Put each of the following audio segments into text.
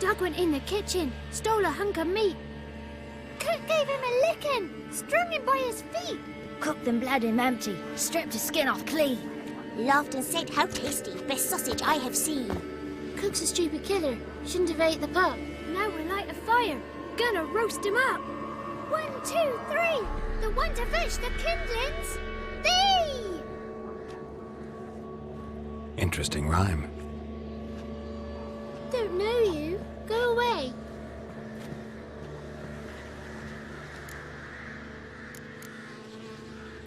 Doug went in the kitchen, stole a hunk of meat. Cook gave him a licking, strung him by his feet. Cooked and bled him empty, stripped his skin off clean. Laughed and said how tasty, best sausage I have seen. Cook's a stupid killer, shouldn't have ate the pup. Now we'll light a fire, gonna roast him up. 1, 2, 3, the one to fetch the kindlings. Thee! Interesting rhyme. Don't know you. Go away.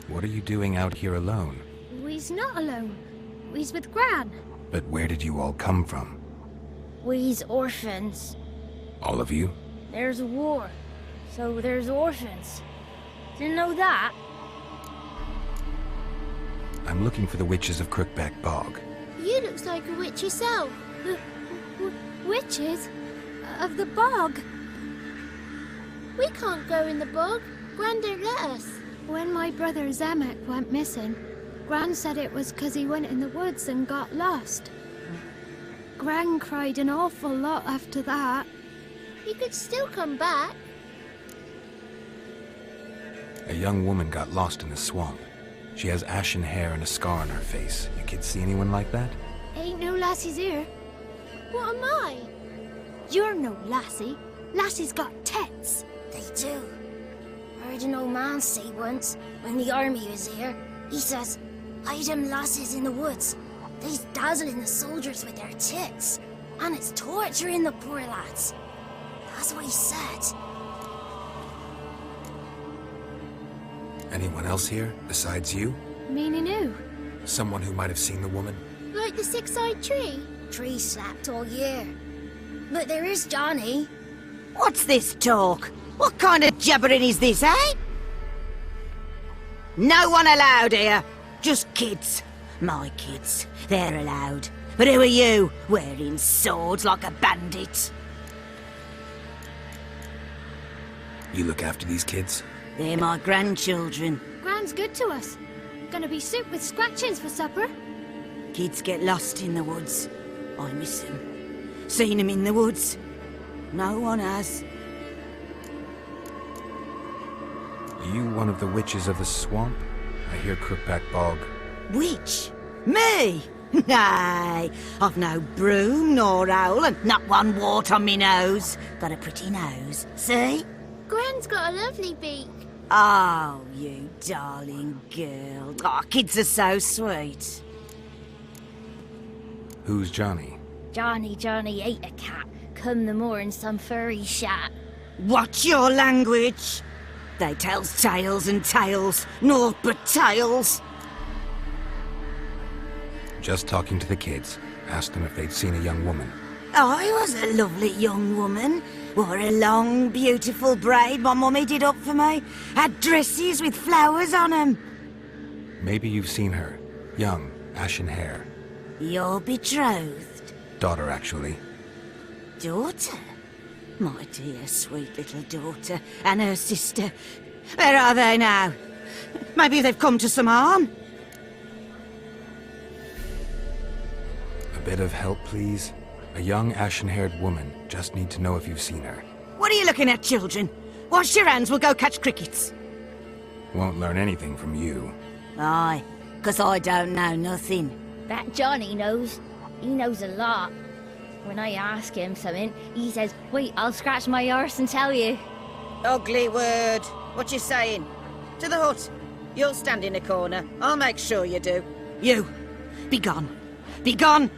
What are you doing out here alone? We's not alone. We's with Gran. But where did you all come from? We's orphans. All of you? There's a war, so there's orphans. Didn't know that? I'm looking for the witches of Crookback Bog. You looks like a witch yourself. Witches? Of the bog? We can't go in the bog. Gran don't let us. When my brother Zamek went missing, Gran said it was 'cause he went in the woods and got lost. Gran cried an awful lot after that. He could still come back. A young woman got lost in the swamp. She has ashen hair and a scar on her face. You kids see anyone like that? Ain't no lassies here. What am I? You're no lassie. Lassie's got tits. They do. Heard an old man say once, when the army was here, he says, hide them lasses in the woods. They's dazzling the soldiers with their tits. And it's torturing the poor lads. That's what he said. Anyone else here, besides you? Meaning who? Someone who might have seen the woman? Like the six-eyed tree? Tree slapped all year. But there is Johnny. What's this talk? What kind of jabbering is this, eh? No one allowed here. Just kids. My kids. They're allowed. But who are you, wearing swords like a bandit? You look after these kids? They're my grandchildren. Gran's good to us. Gonna be soup with scratchings for supper. Kids get lost in the woods. I miss them. Seen them in the woods. No one has. Are you one of the witches of the swamp? I hear Crookback Bog. Witch? Me? Nay, I've no broom nor owl and not one wart on me nose. Got a pretty nose, see? Gran's got a lovely beak. Oh, you darling girl. Oh, kids are so sweet. Who's Johnny? Johnny ate a cat. Come the moor in some furry shat. Watch your language. They tells tales and tales, naught but tales. Just talking to the kids. Asked them if they'd seen a young woman. I was a lovely young woman. Wore a long, beautiful braid my mummy did up for me. Had dresses with flowers on 'em. Maybe you've seen her. Young, ashen hair. You're betrothed? Daughter, actually. Daughter? My dear, sweet little daughter. And her sister. Where are they now? Maybe they've come to some harm? A bit of help, please? A young, ashen-haired woman. Just need to know if you've seen her. What are you looking at, children? Wash your hands, we'll go catch crickets. Won't learn anything from you. Aye, 'cause I don't know nothing. That Johnny knows. He knows a lot. When I ask him something, he says, wait, I'll scratch my arse and tell you. Ugly word. What you saying? To the hut. You'll stand in a corner. I'll make sure you do. You, be gone. Be gone!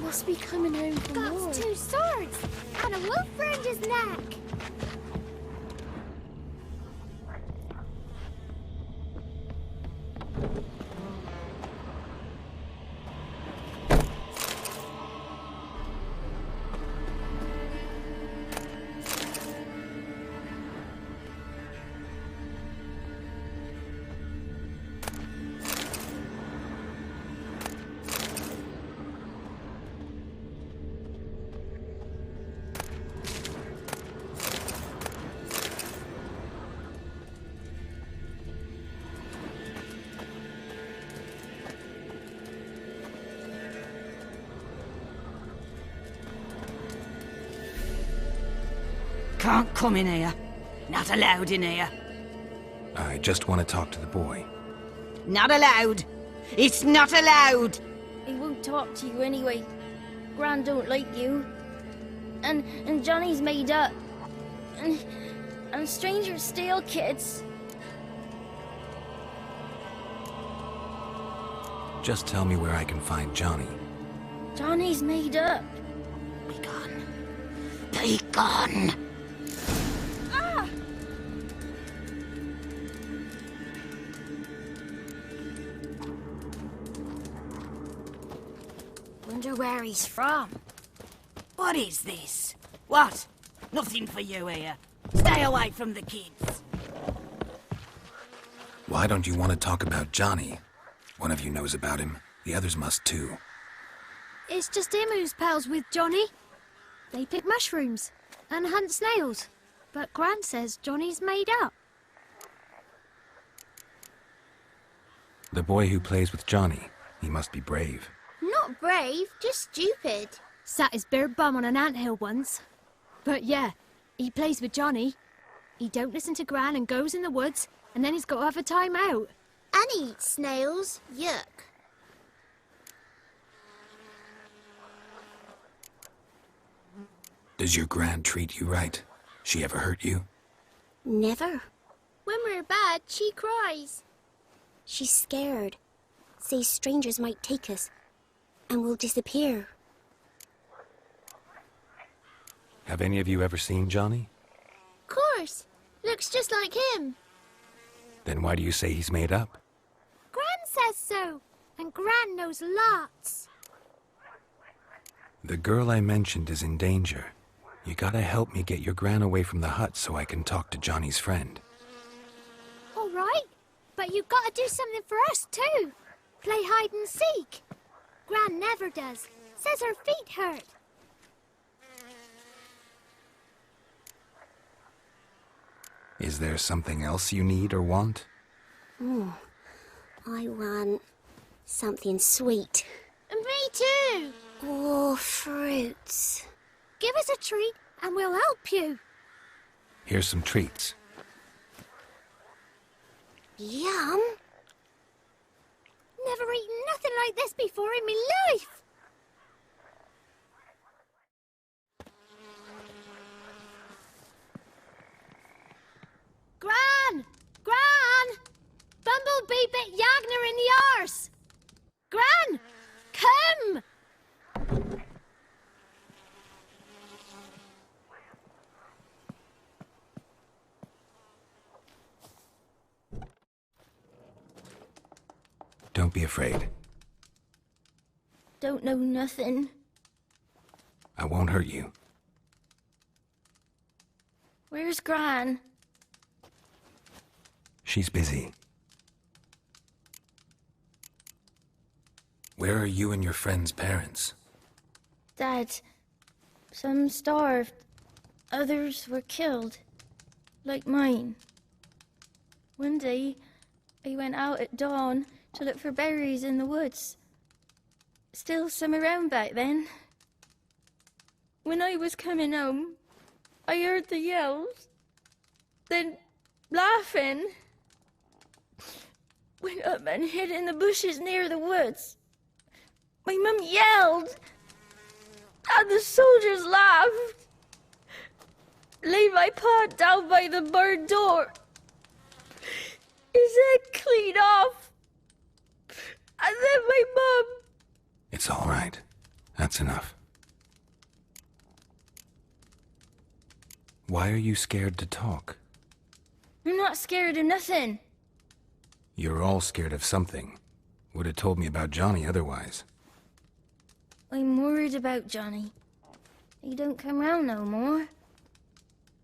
Must be coming home from war. Got 2 swords and a wolf around his neck. Can't come in here. Not allowed in here. I just want to talk to the boy. Not allowed. It's not allowed. He won't talk to you anyway. Gran don't like you. And Johnny's made up. And strangers steal kids. Just tell me where I can find Johnny. Johnny's made up. Be gone. Be gone. Wonder where he's from. What is this? What? Nothing for you here. Stay away from the kids. Why don't you want to talk about Johnny? One of you knows about him. The others must too. It's just him who's pals with Johnny. They pick mushrooms and hunt snails. But Gran says Johnny's made up. The boy who plays with Johnny, he must be brave. Not brave, just stupid. Sat his bare bum on an anthill once. But yeah, he plays with Johnny. He don't listen to Gran and goes in the woods, and then he's got to have a time out. And he eats snails. Yuck. Does your Gran treat you right? She ever hurt you? Never. When we're bad, she cries. She's scared. Says strangers might take us and we'll disappear. Have any of you ever seen Johnny? Course. Looks just like him. Then why do you say he's made up? Gran says so. And Gran knows lots. The girl I mentioned is in danger. You gotta help me get your Gran away from the hut so I can talk to Johnny's friend. All right. But you've got to do something for us too. Play hide and seek. Gran never does. Says her feet hurt. Is there something else you need or want? I want something sweet. And me too. Oh, fruits. Give us a treat and we'll help you. Here's some treats. Yum. Never eaten nothing like this before in my life. Gran! Gran! Bumblebee bit Yagner in the arse! Gran! Don't be afraid. Don't know nothing. I won't hurt you. Where's Gran? She's busy. Where are you and your friend's parents? Dad. Some starved. Others were killed. Like mine. One day, I went out at dawn to look for berries in the woods. Still some around back then. When I was coming home, I heard the yells. Then, laughing. Went up and hid in the bushes near the woods. My mum yelled. And the soldiers laughed. Laid my pa down by the barn door. His head clean off. And then my mum... It's all right. That's enough. Why are you scared to talk? I'm not scared of nothing. You're all scared of something. Would have told me about Johnny otherwise. I'm worried about Johnny. He don't come round no more.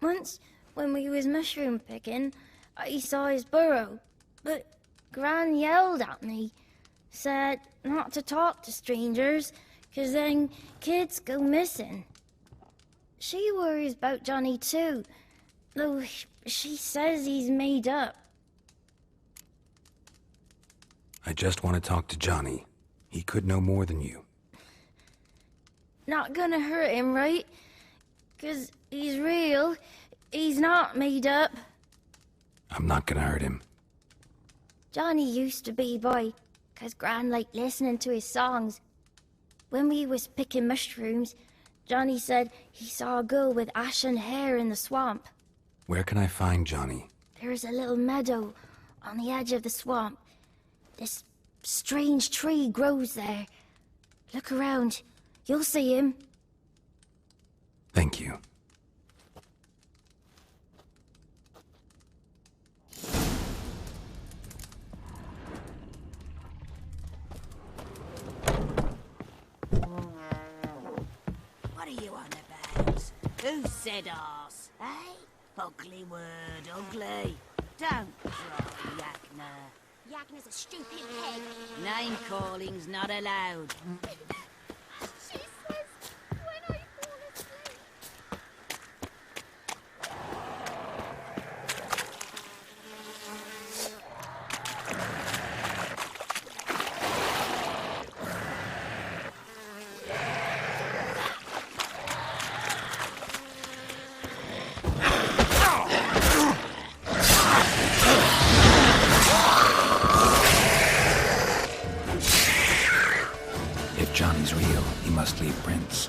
Once, when we was mushroom picking, I saw his burrow. But Gran yelled at me. Said not to talk to strangers, 'cause then kids go missing. She worries about Johnny too, though she says he's made up. I just want to talk to Johnny. He could know more than you. Not gonna hurt him, right? 'Cause he's real. He's not made up. I'm not gonna hurt him. Johnny used to be boy, 'cause Gran liked listening to his songs. When we was picking mushrooms, Johnny said he saw a girl with ashen hair in the swamp. Where can I find Johnny? There's a little meadow on the edge of the swamp. This strange tree grows there. Look around. You'll see him. Thank you. What are you on about? Who said arse? Eh? Ugly word, ugly. Don't cry, Yakna. Yagna's a stupid pig. Name calling's not allowed. She says when I fall asleep. If Johnny's real, he must leave prints.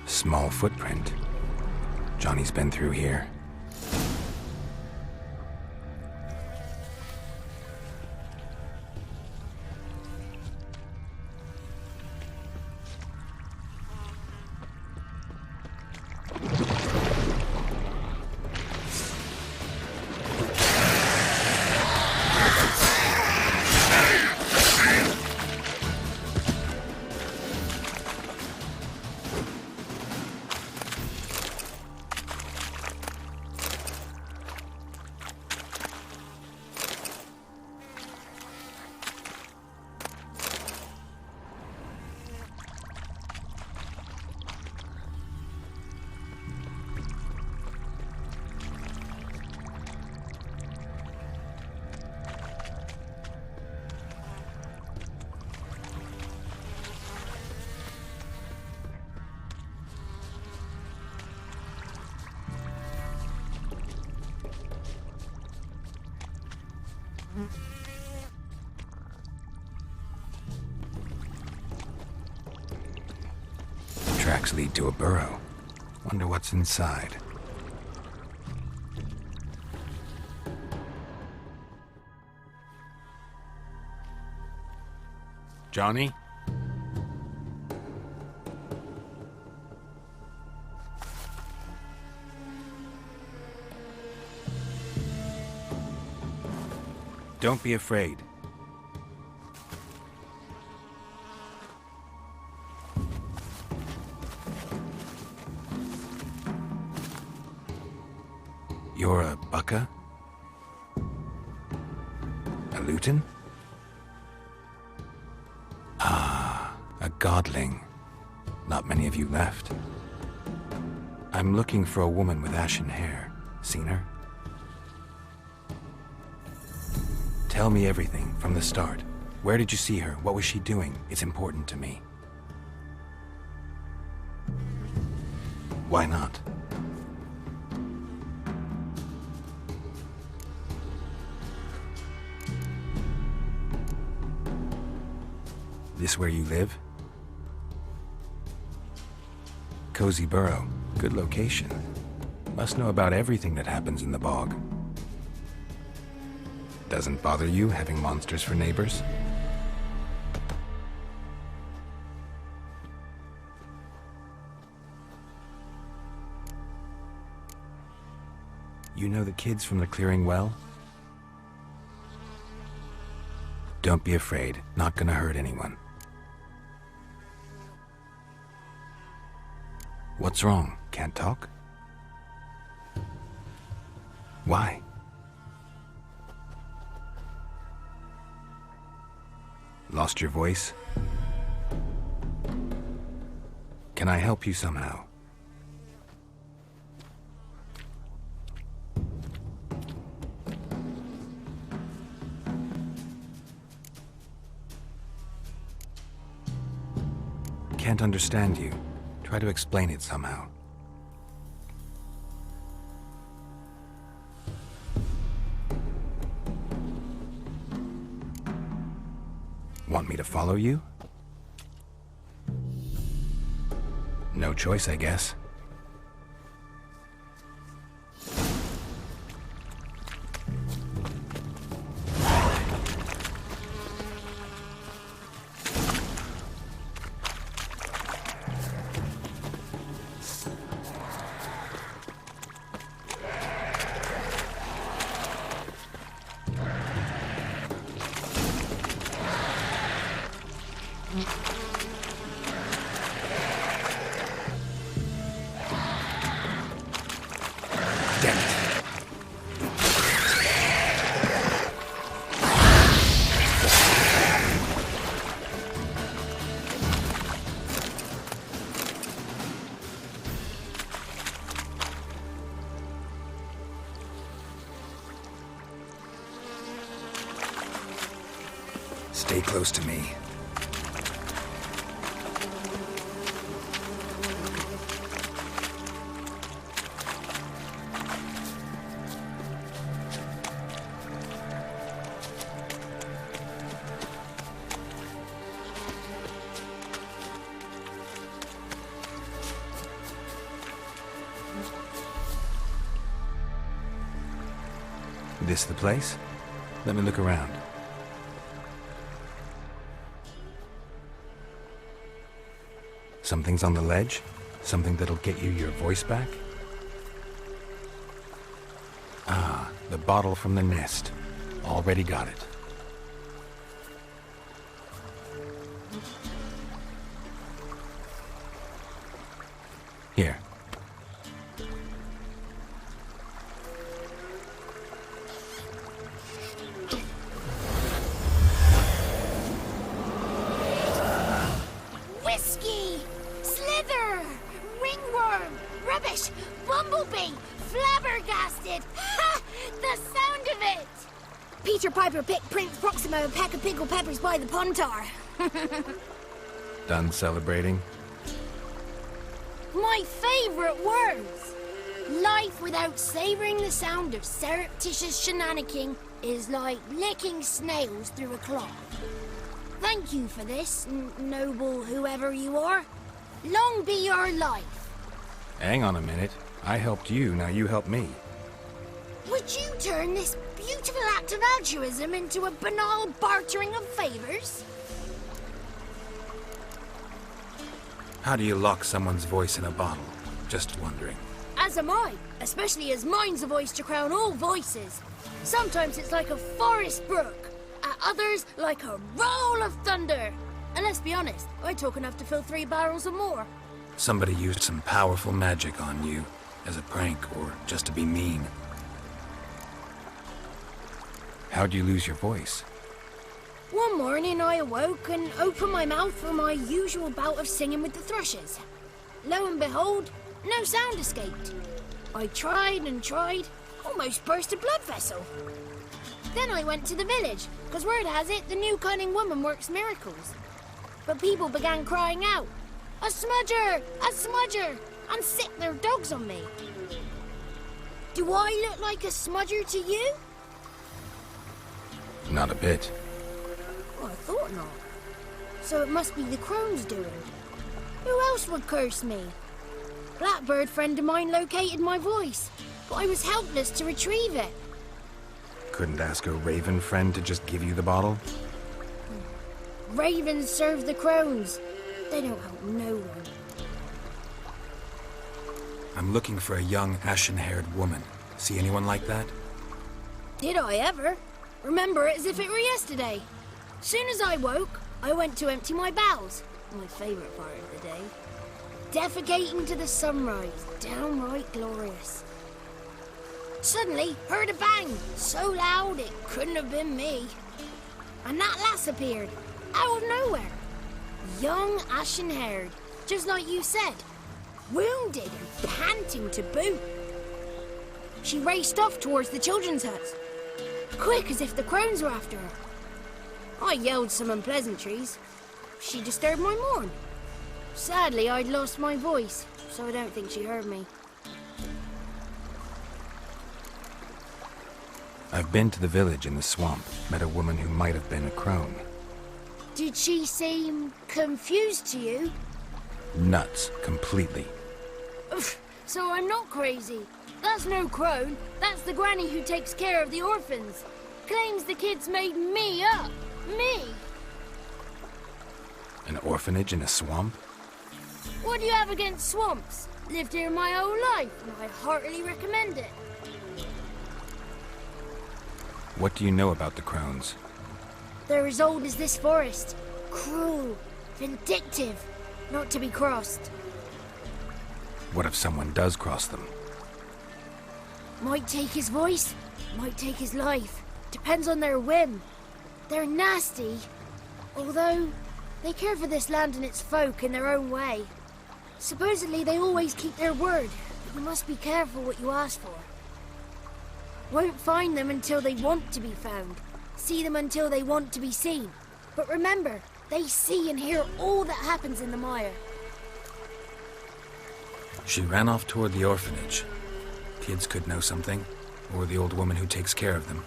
Small footprint. Johnny's been through here. Tracks lead to a burrow. Wonder what's inside. Johnny? Don't be afraid. You're a Bucka? A Luton? Ah, a godling. Not many of you left. I'm looking for a woman with ashen hair. Seen her? Tell me everything, from the start. Where did you see her? What was she doing? It's important to me. Why not? This where you live? Cozy Burrow. Good location. Must know about everything that happens in the bog. Doesn't bother you having monsters for neighbors? You know the kids from the clearing well? Don't be afraid. Not gonna hurt anyone. What's wrong? Can't talk? Why? Lost your voice? Can I help you somehow? Can't understand you. Try to explain it somehow. Want me to follow you? No choice, I guess. Damn it. Stay close to me. This the place? Let me look around. Something's on the ledge? Something that'll get you your voice back? Ah, the bottle from the nest. Already got it. Here. Whiskey! Slither! Ringworm! Rubbish! Bumblebee! Flabbergasted! Ha! The sound of it! Peter Piper picked Prince Proximo a pack of pickled peppers by the puntar. Done celebrating? My favorite words! Life without savoring the sound of surreptitious shenanigans is like licking snails through a cloth. Thank you for this, noble whoever you are. Long be your life. Hang on a minute. I helped you, now you help me. Would you turn this beautiful act of altruism into a banal bartering of favors? How do you lock someone's voice in a bottle? Just wondering. As am I, especially as mine's a voice to crown all voices. Sometimes it's like a forest brook, at others like a roll of thunder. And let's be honest, I talk enough to fill 3 barrels or more. Somebody used some powerful magic on you, as a prank or just to be mean. How'd you lose your voice? One morning I awoke and opened my mouth for my usual bout of singing with the thrushes. Lo and behold, no sound escaped. I tried and tried, almost burst a blood vessel. Then I went to the village, because word has it the new cunning woman works miracles. But people began crying out, "A smudger! A smudger!" and sick their dogs on me. Do I look like a smudger to you? Not a bit. Well, I thought not. So it must be the crone's doing. Who else would curse me? Blackbird friend of mine located my voice, but I was helpless to retrieve it. Couldn't ask a raven friend to just give you the bottle? Ravens serve the crones. They don't help no one. I'm looking for a young, ashen-haired woman. See anyone like that? Did I ever? Remember it as if it were yesterday. Soon as I woke, I went to empty my bowels. My favourite part of the day. Defecating to the sunrise. Downright glorious. Suddenly, heard a bang. So loud it couldn't have been me. And that lass appeared. Out of nowhere. Young, ashen-haired. Just like you said. Wounded and panting to boot. She raced off towards the children's huts. Quick as if the crones were after her. I yelled some unpleasantries. She disturbed my morn. Sadly, I'd lost my voice, so I don't think she heard me. I've been to the village in the swamp, met a woman who might have been a crone. Did she seem confused to you? Nuts, completely. So I'm not crazy. That's no crone. That's the granny who takes care of the orphans. Claims the kids made me up. Me. An orphanage in a swamp? What do you have against swamps? Lived here my whole life, and I heartily recommend it. What do you know about the crones? They're as old as this forest. Cruel, vindictive, not to be crossed. What if someone does cross them? Might take his voice, might take his life. Depends on their whim. They're nasty, although they care for this land and its folk in their own way. Supposedly they always keep their word, but you must be careful what you ask for. Won't find them until they want to be found. See them until they want to be seen. But remember, they see and hear all that happens in the mire. She ran off toward the orphanage. Kids could know something, or the old woman who takes care of them.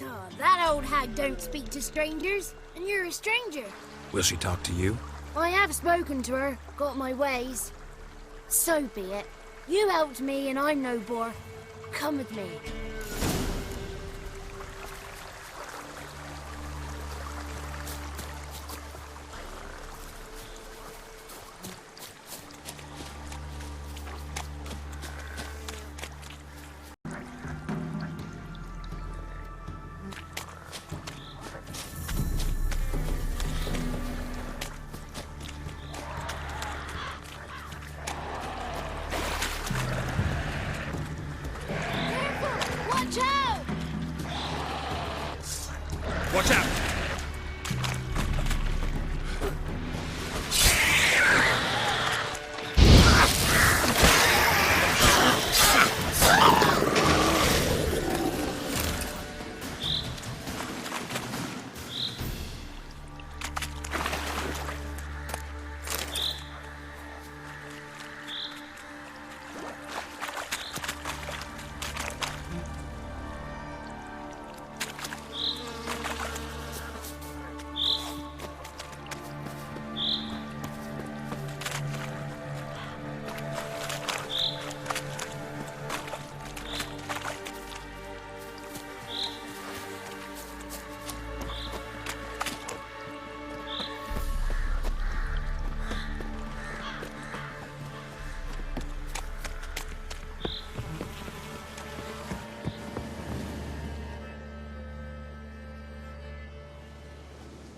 Oh, that old hag don't speak to strangers, and you're a stranger. Will she talk to you? I have spoken to her, got my ways. So be it. You helped me and I'm no bore. Come with me. Watch out! Watch out!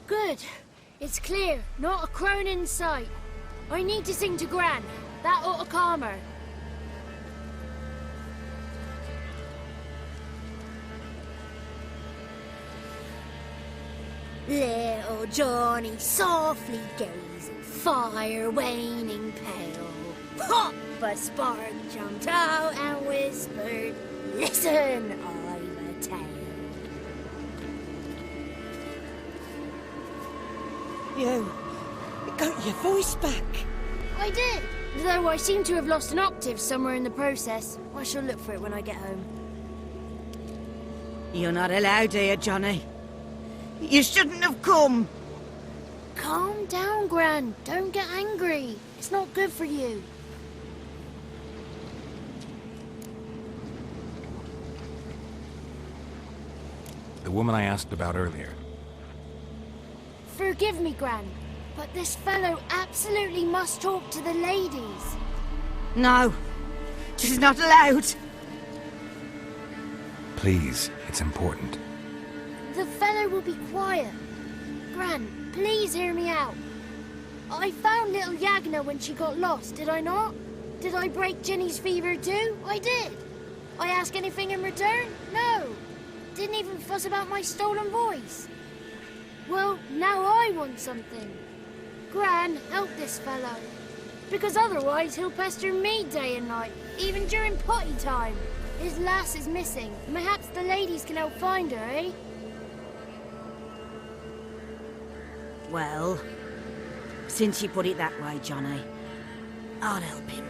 Good. It's clear. Not a crone in sight. I need to sing to Gran. That ought to calm her. Little Johnny softly gazing, fire waning pale. Pop! A spark jumped out and whispered, "Listen, I've a tale." You got your voice back. I did. Though I seem to have lost an octave somewhere in the process. I shall look for it when I get home. You're not allowed here, Johnny. You shouldn't have come. Calm down, Gran. Don't get angry. It's not good for you. The woman I asked about earlier. Forgive me, Gran, but this fellow absolutely must talk to the ladies. No, she's not allowed. Please, it's important. The fellow will be quiet. Gran, please hear me out. I found little Yagna when she got lost, did I not? Did I break Ginny's fever too? I did. I ask anything in return? No. Didn't even fuss about my stolen voice. Well, now I want something. Gran, help this fellow. Because otherwise he'll pester me day and night, even during potty time. His lass is missing. Perhaps the ladies can help find her, eh? Well, since you put it that way, Johnny, I'll help him.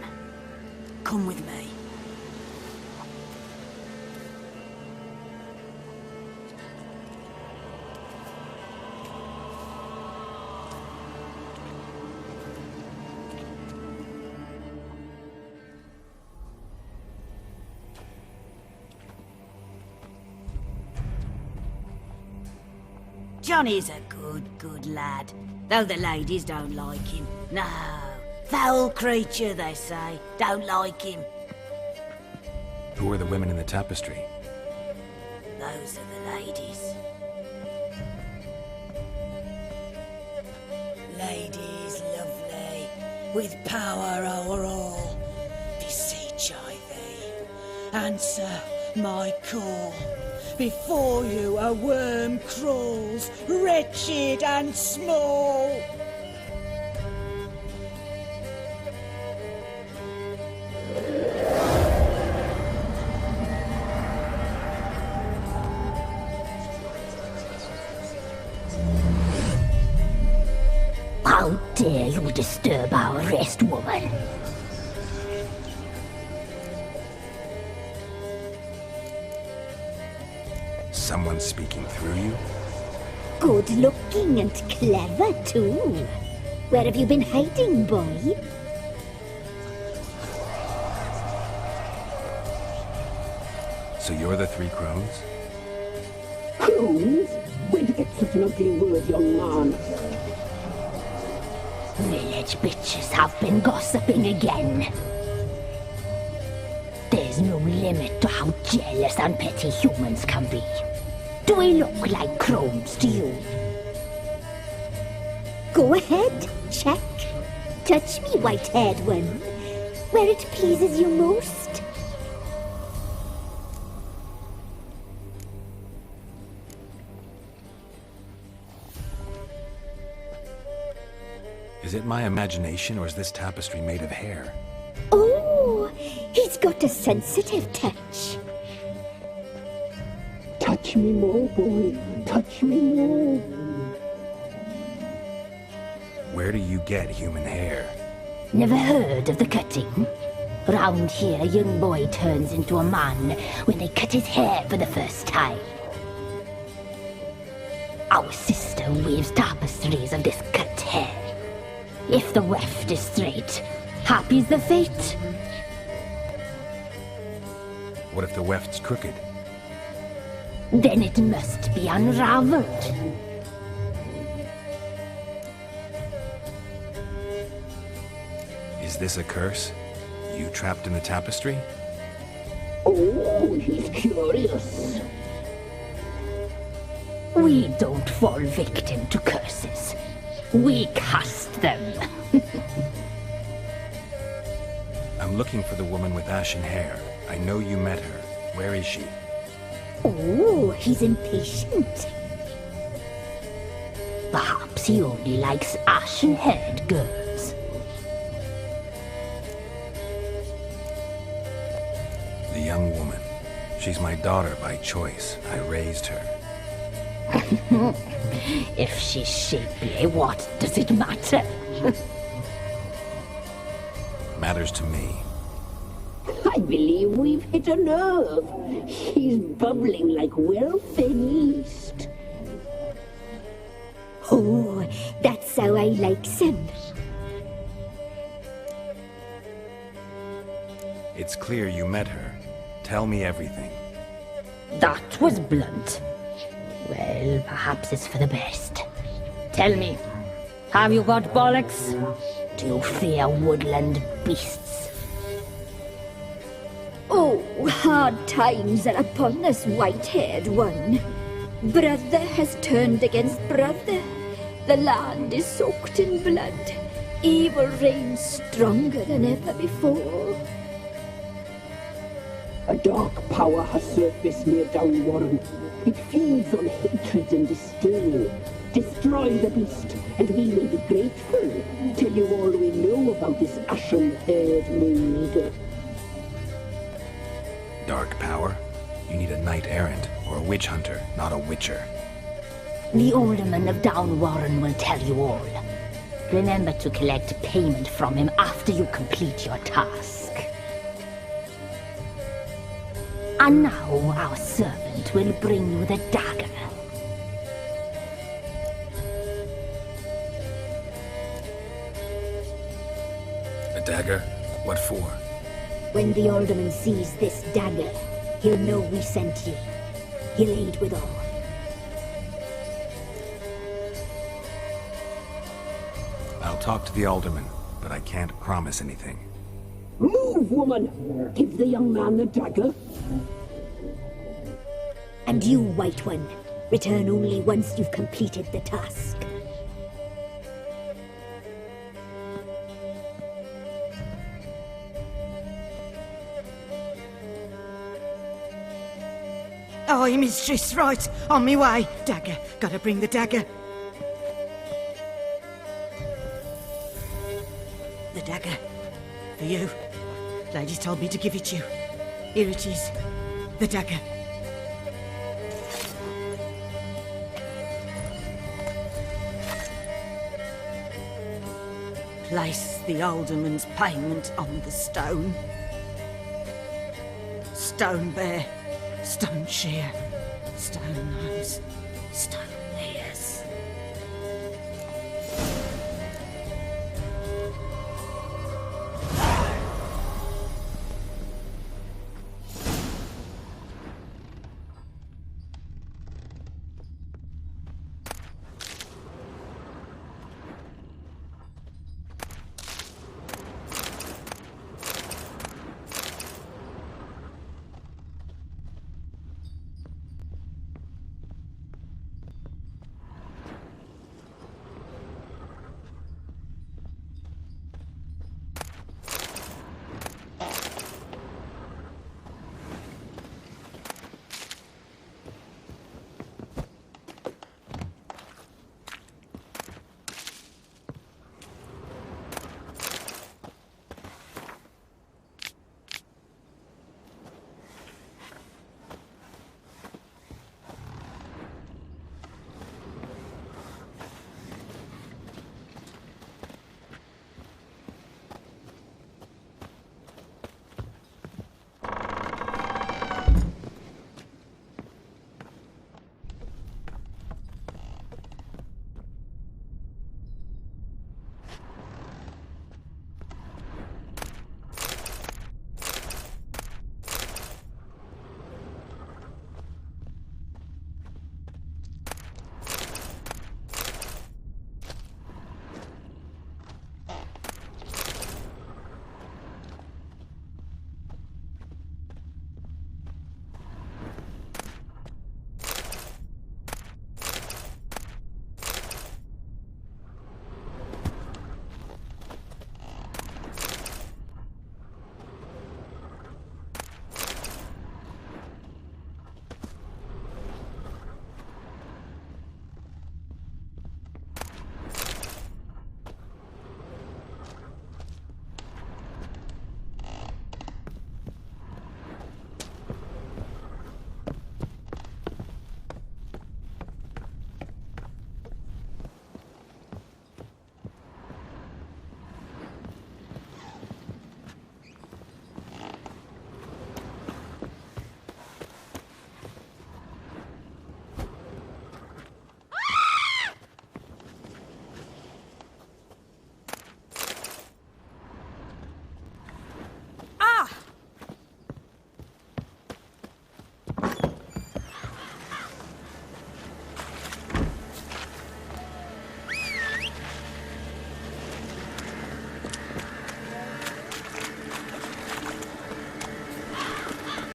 Come with me. Johnny's a good lad, though the ladies don't like him. No, foul creature, they say. Don't like him. Who are the women in the tapestry? Those are the ladies. Ladies lovely, with power over all. Beseech I thee, answer my call. Before you a worm crawls, wretched and small. How dare you disturb our rest, woman? Someone speaking through you? Good looking and clever, too. Where have you been hiding, boy? So you're the three crones? Crones? Where'd you get such an ugly word, young man? Village bitches have been gossiping again. There's no limit to how jealous and petty humans can be. Do I look like crones to you? Go ahead, check. Touch me, white-haired one, where it pleases you most. Is it my imagination, or is this tapestry made of hair? Oh, he's got a sensitive touch. Touch me more, boy. Touch me more. Where do you get human hair? Never heard of the cutting? Round here, a young boy turns into a man when they cut his hair for the first time. Our sister weaves tapestries of this cut hair. If the weft is straight, happy's the fate. What if the weft's crooked? Then it must be unraveled. Is this a curse? You trapped in the tapestry? Oh, he's curious. We don't fall victim to curses. We cast them. I'm looking for the woman with ashen hair. I know you met her. Where is she? Oh, he's impatient. Perhaps he only likes ashen-haired girls. The young woman. She's my daughter by choice. I raised her. If she's shapely, what does it matter? Matters to me. I believe we've hit a nerve. She's bubbling like well-fed yeast. Oh, that's how I likes him. It's clear you met her. Tell me everything. That was blunt. Well, perhaps it's for the best. Tell me, have you got bollocks? Do you fear woodland beasts? Oh, hard times are upon this white-haired one. Brother has turned against brother. The land is soaked in blood. Evil reigns stronger than ever before. A dark power has surfaced near Downwarren. It feeds on hatred and disdain. Destroy the beast, and we will be grateful. Tell you all we know about this ashen-haired maid. Dark power? You need a knight-errant or a witch hunter, not a witcher. The alderman of Downwarren will tell you all. Remember to collect payment from him after you complete your task. And now our servant will bring you the dagger. A dagger? What for? When the alderman sees this dagger, he'll know we sent you. He'll aid with all. I'll talk to the alderman, but I can't promise anything. Move, woman! Give the young man the dagger. And you, White One, return only once you've completed the task. Aye, mistress, right. On me way. Dagger. Gotta bring the dagger. The dagger. For you. Lady told me to give it you. Here it is. The dagger. Place the alderman's payment on the stone. Stone bear. Stone shear, stone nose.